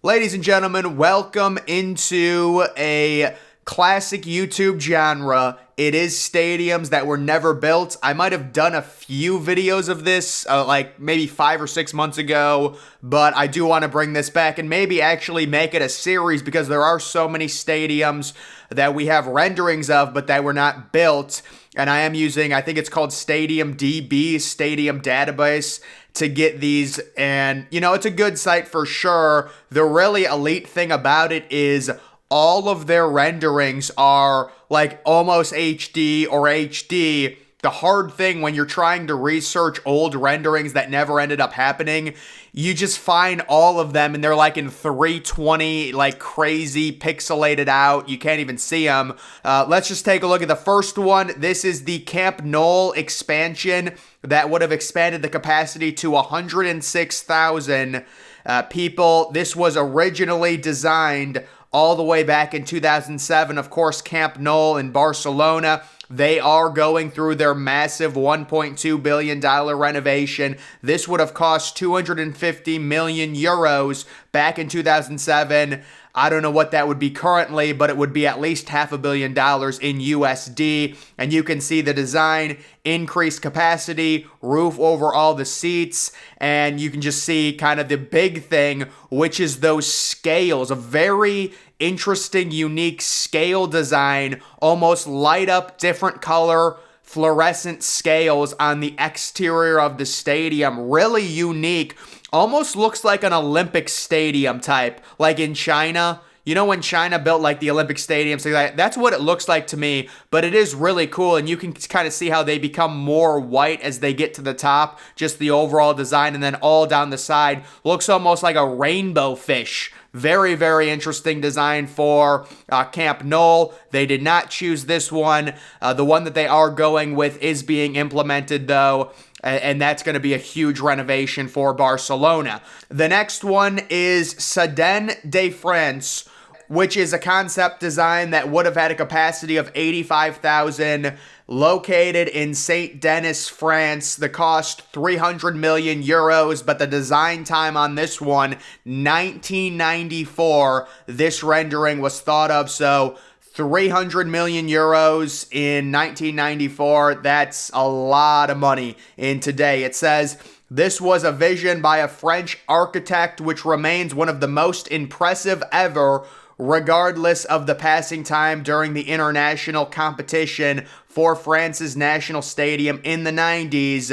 Ladies and gentlemen, welcome into a classic YouTube genre. It is stadiums that were never built. I might have done a few videos of this, like maybe 5 or 6 months ago, but I do want to bring this back and maybe actually make it a series because there are so many stadiums that we have renderings of, but that were not built. And I am using, I think it's called Stadium DB, Stadium Database, to get these. And, you know, it's a good site for sure. The really elite thing about it is all of their renderings are like almost HD or HD. The hard thing when you're trying to research old renderings that never ended up happening, you just find all of them and they're like in 320, like crazy pixelated out. You can't even see them. Let's just take a look at the first one. This is the Camp Nou expansion that would have expanded the capacity to 106,000 people. This was originally designed all the way back in 2007. Of course, Camp Nou in Barcelona, they are going through their massive $1.2 billion renovation. This would have cost 250 million euros back in 2007. I don't know what that would be currently, but it would be at least $500 million in USD. And you can see the design, increased capacity, roof over all the seats, and you can just see kind of the big thing, which is those scales. A very interesting, unique scale design, almost light up different color fluorescent scales on the exterior of the stadium. Really unique. Almost looks like an Olympic stadium type, like in China. You know when China built like the Olympic stadiums, that's what it looks like to me, but it is really cool, and you can kind of see how they become more white as they get to the top, just the overall design, and then all down the side looks almost like a rainbow fish. Very, very interesting design for Camp Nou. They did not choose this one. The one that they are going with is being implemented though, and that's going to be a huge renovation for Barcelona. The next one is STADE de France, which is a concept design that would have had a capacity of 85,000, located in Saint Denis, France. The cost 300 million euros, but the design time on this one, 1994, this rendering was thought of. So 300 million euros in 1994, that's a lot of money in today. It says, this was a vision by a French architect, which remains one of the most impressive ever, regardless of the passing time during the international competition for France's national stadium in the 90s.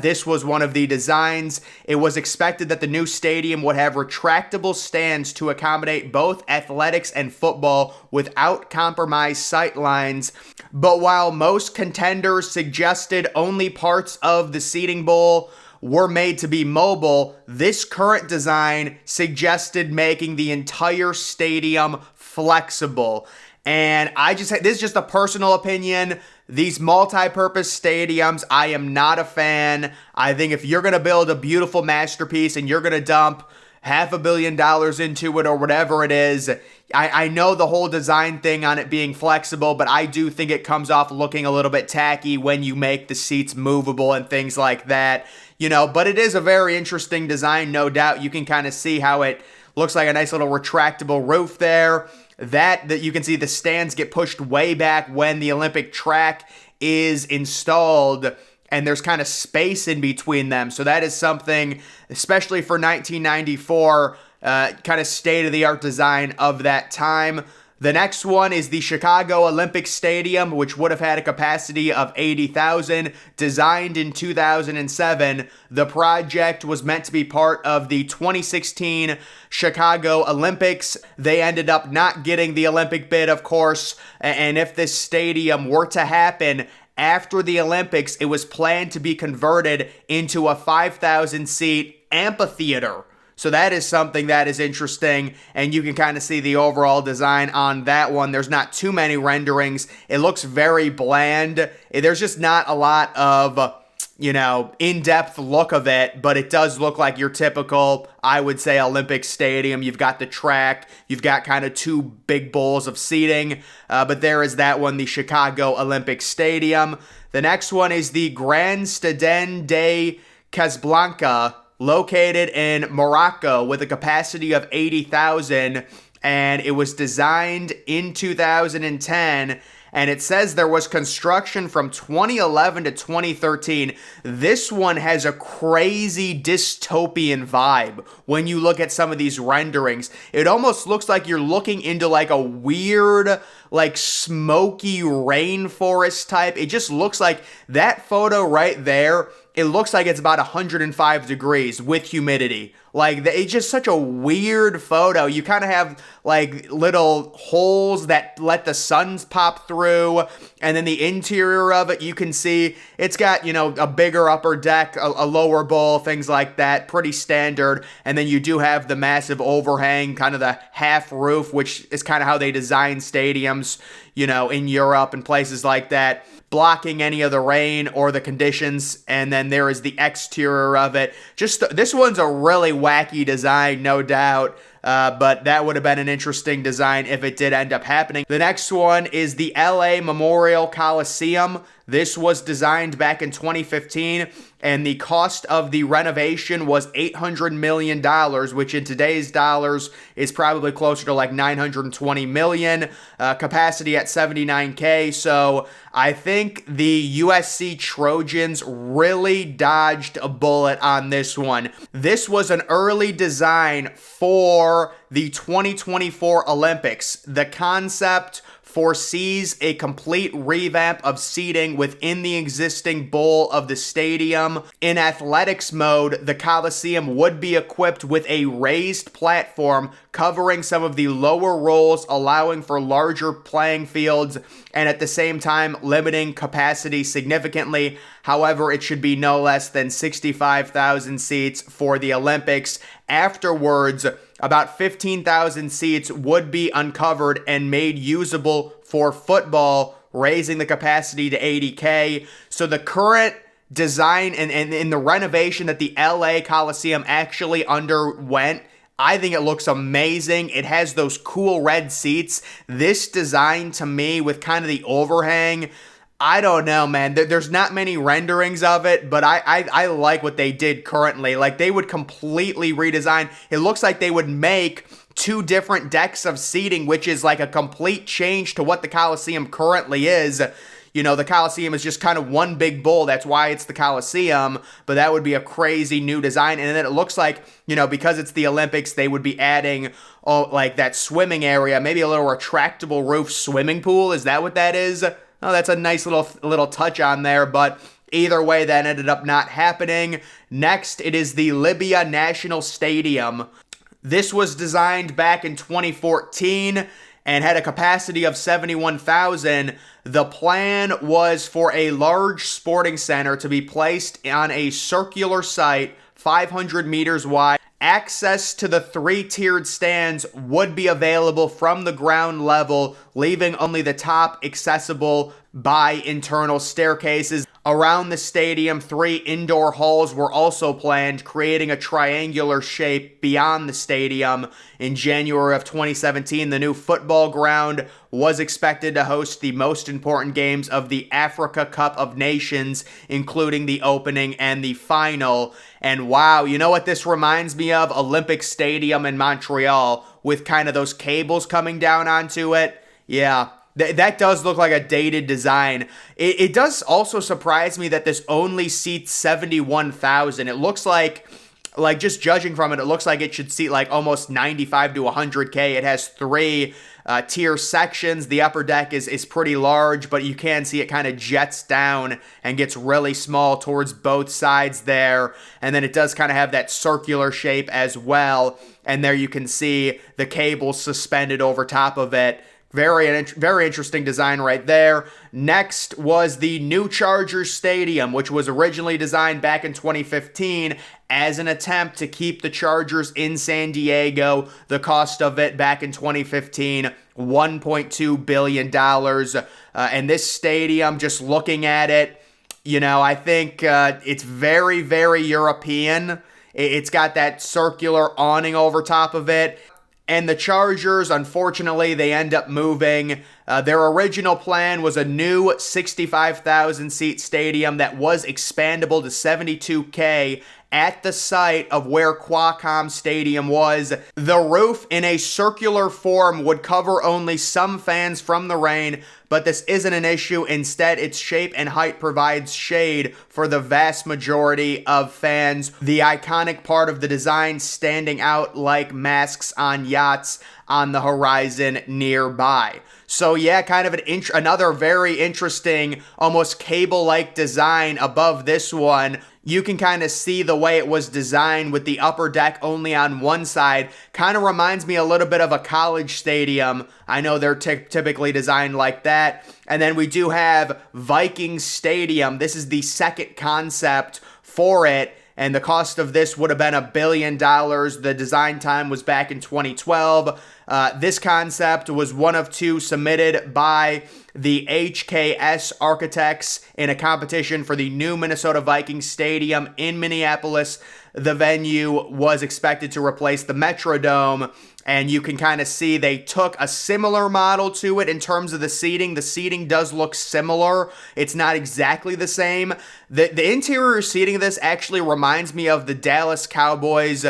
This was one of the designs. It was expected that the new stadium would have retractable stands to accommodate both athletics and football without compromised sight lines. But while most contenders suggested only parts of the seating bowl were made to be mobile, this current design suggested making the entire stadium flexible. And this is just a personal opinion. These multi-purpose stadiums, I am not a fan. I think if you're going to build a beautiful masterpiece and you're going to dump $500 million into it or whatever it is, I know the whole design thing on it being flexible, but I do think it comes off looking a little bit tacky when you make the seats movable and things like that. You know, but it is a very interesting design, no doubt. You can kind of see how it looks like a nice little retractable roof there. That you can see the stands get pushed way back when the Olympic track is installed, and there's kind of space in between them. So that is something, especially for 1994, kind of state-of-the-art design of that time. The next one is the Chicago Olympic Stadium, which would have had a capacity of 80,000, designed in 2007. The project was meant to be part of the 2016 Chicago Olympics. They ended up not getting the Olympic bid, of course, and if this stadium were to happen after the Olympics, it was planned to be converted into a 5,000-seat amphitheater. So that is something that is interesting, and you can kind of see the overall design on that one. There's not too many renderings. It looks very bland. There's just not a lot of, you know, in-depth look of it, but it does look like your typical, I would say, Olympic stadium. You've got the track. You've got kind of two big bowls of seating, but there is that one, the Chicago Olympic Stadium. The next one is the Grand Stade de Casablanca, located in Morocco with a capacity of 80,000, and it was designed in 2010. And it says there was construction from 2011 to 2013. This one has a crazy dystopian vibe when you look at some of these renderings. It almost looks like you're looking into like a weird, like smoky rainforest type. It just looks like that photo right there. It looks like it's about 105 degrees with humidity. Like, it's just such a weird photo. You kind of have, like, little holes that let the suns pop through. And then the interior of it, you can see it's got, you know, a bigger upper deck, a lower bowl, things like that. Pretty standard. And then you do have the massive overhang, kind of the half roof, which is kind of how they design stadiums, you know, in Europe and places like that, blocking any of the rain or the conditions. And then there is the exterior of it. Just this one's a really wacky design, no doubt. But that would have been an interesting design if it did end up happening. The next one is the LA Memorial Coliseum. This was designed back in 2015, and the cost of the renovation was $800 million, which in today's dollars is probably closer to like $920 million. Capacity at 79K. So I think the USC Trojans really dodged a bullet on this one. This was an early design for the 2024 Olympics. The concept foresees a complete revamp of seating within the existing bowl of the stadium. In athletics mode, the Coliseum would be equipped with a raised platform covering some of the lower rolls, allowing for larger playing fields and at the same time limiting capacity significantly. However, it should be no less than 65,000 seats for the Olympics. Afterwards, about 15,000 seats would be uncovered and made usable for football, raising the capacity to 80K. So the current design and in the renovation that the LA Coliseum actually underwent, I think it looks amazing. It has those cool red seats. This design to me with kind of the overhang, I don't know, man. There's not many renderings of it, but I like what they did currently. Like, they would completely redesign. It looks like they would make two different decks of seating, which is like a complete change to what the Coliseum currently is. You know, the Coliseum is just kind of one big bowl. That's why it's the Coliseum, but that would be a crazy new design. And then it looks like, you know, because it's the Olympics, they would be adding, like that swimming area, maybe a little retractable roof swimming pool. Is that what that is? Oh, that's a nice little touch on there, but either way, that ended up not happening. Next, it is the Libya National Stadium. This was designed back in 2014 and had a capacity of 71,000. The plan was for a large sporting center to be placed on a circular site 500 meters wide. Access to the three-tiered stands would be available from the ground level, leaving only the top accessible by internal staircases. Around the stadium, 3 indoor halls were also planned, creating a triangular shape beyond the stadium. In January of 2017, the new football ground was expected to host the most important games of the Africa Cup of Nations, including the opening and the final. And wow, you know what this reminds me of? Olympic Stadium in Montreal, with kind of those cables coming down onto it. Yeah. That does look like a dated design. It does also surprise me that this only seats 71,000. It looks like just judging from it, it looks like it should seat like almost 95 to 100K. It has 3 tier sections. The upper deck is pretty large, but you can see it kind of jets down and gets really small towards both sides there. And then it does kind of have that circular shape as well. And there you can see the cables suspended over top of it. Very interesting design right there. Next was the new Chargers Stadium, which was originally designed back in 2015 as an attempt to keep the Chargers in San Diego. The cost of it back in 2015, $1.2 billion. And this stadium, just looking at it, you know, I think it's very, very European. It's got that circular awning over top of it. And the Chargers, unfortunately, they end up moving. Their original plan was a new 65,000 seat stadium that was expandable to 72K at the site of where Qualcomm Stadium was. The roof in a circular form would cover only some fans from the rain, but this isn't an issue. Instead, its shape and height provides shade for the vast majority of fans. The iconic part of the design standing out like masks on yachts on the horizon nearby. So yeah, kind of another very interesting, almost cable-like design above this one. You can kind of see the way it was designed with the upper deck only on one side. Kind of reminds me a little bit of a college stadium. I know they're typically designed like that. And then we do have Viking Stadium. This is the second concept for it. And the cost of this would have been $1 billion. The design time was back in 2012. This concept was one of two submitted by the HKS Architects in a competition for the new Minnesota Vikings Stadium in Minneapolis. The venue was expected to replace the Metrodome, and you can kind of see they took a similar model to it in terms of the seating. The seating does look similar. It's not exactly the same. The interior seating of this actually reminds me of the Dallas Cowboys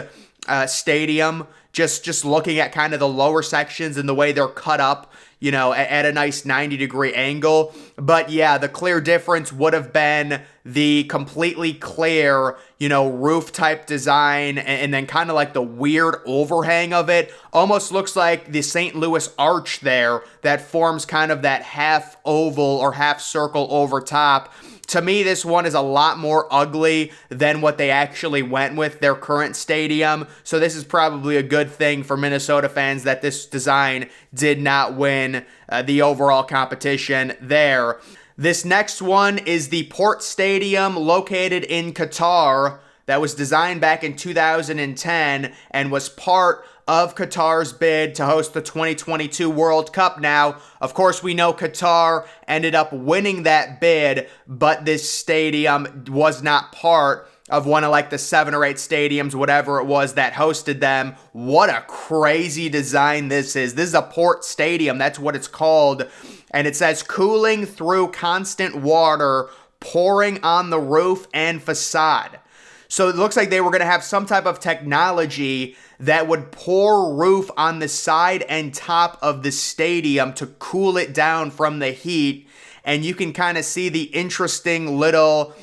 stadium. Just looking at kind of the lower sections and the way they're cut up, you know, at a nice 90-degree angle. But yeah, the clear difference would have been the completely clear, you know, roof type design, and then kind of like the weird overhang of it. Almost looks like the St. Louis arch there that forms kind of that half oval or half circle over top. To me, this one is a lot more ugly than what they actually went with their current stadium. So this is probably a good thing for Minnesota fans that this design did not win the overall competition there. This next one is the Port Stadium located in Qatar that was designed back in 2010 and was part of Qatar's bid to host the 2022 World Cup. Now, of course, we know Qatar ended up winning that bid, but this stadium was not part of one of like the 7 or 8 stadiums, whatever it was, that hosted them. What a crazy design this is. This is a port stadium. That's what it's called. And it says cooling through constant water pouring on the roof and facade. So it looks like they were going to have some type of technology that would pour roof on the side and top of the stadium to cool it down from the heat. And you can kind of see the interesting little,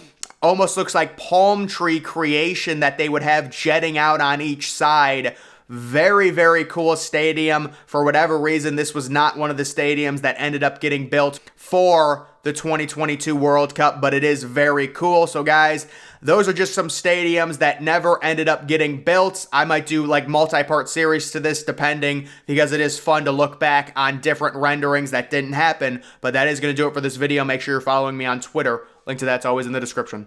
almost looks like palm tree creation that they would have jetting out on each side. Very, very cool stadium. For whatever reason, this was not one of the stadiums that ended up getting built for the 2022 World Cup, but it is very cool. So guys, those are just some stadiums that never ended up getting built. I might do like multi-part series to this depending, because it is fun to look back on different renderings that didn't happen. But that is going to do it for this video. Make sure you're following me on Twitter. Link to that's always in the description.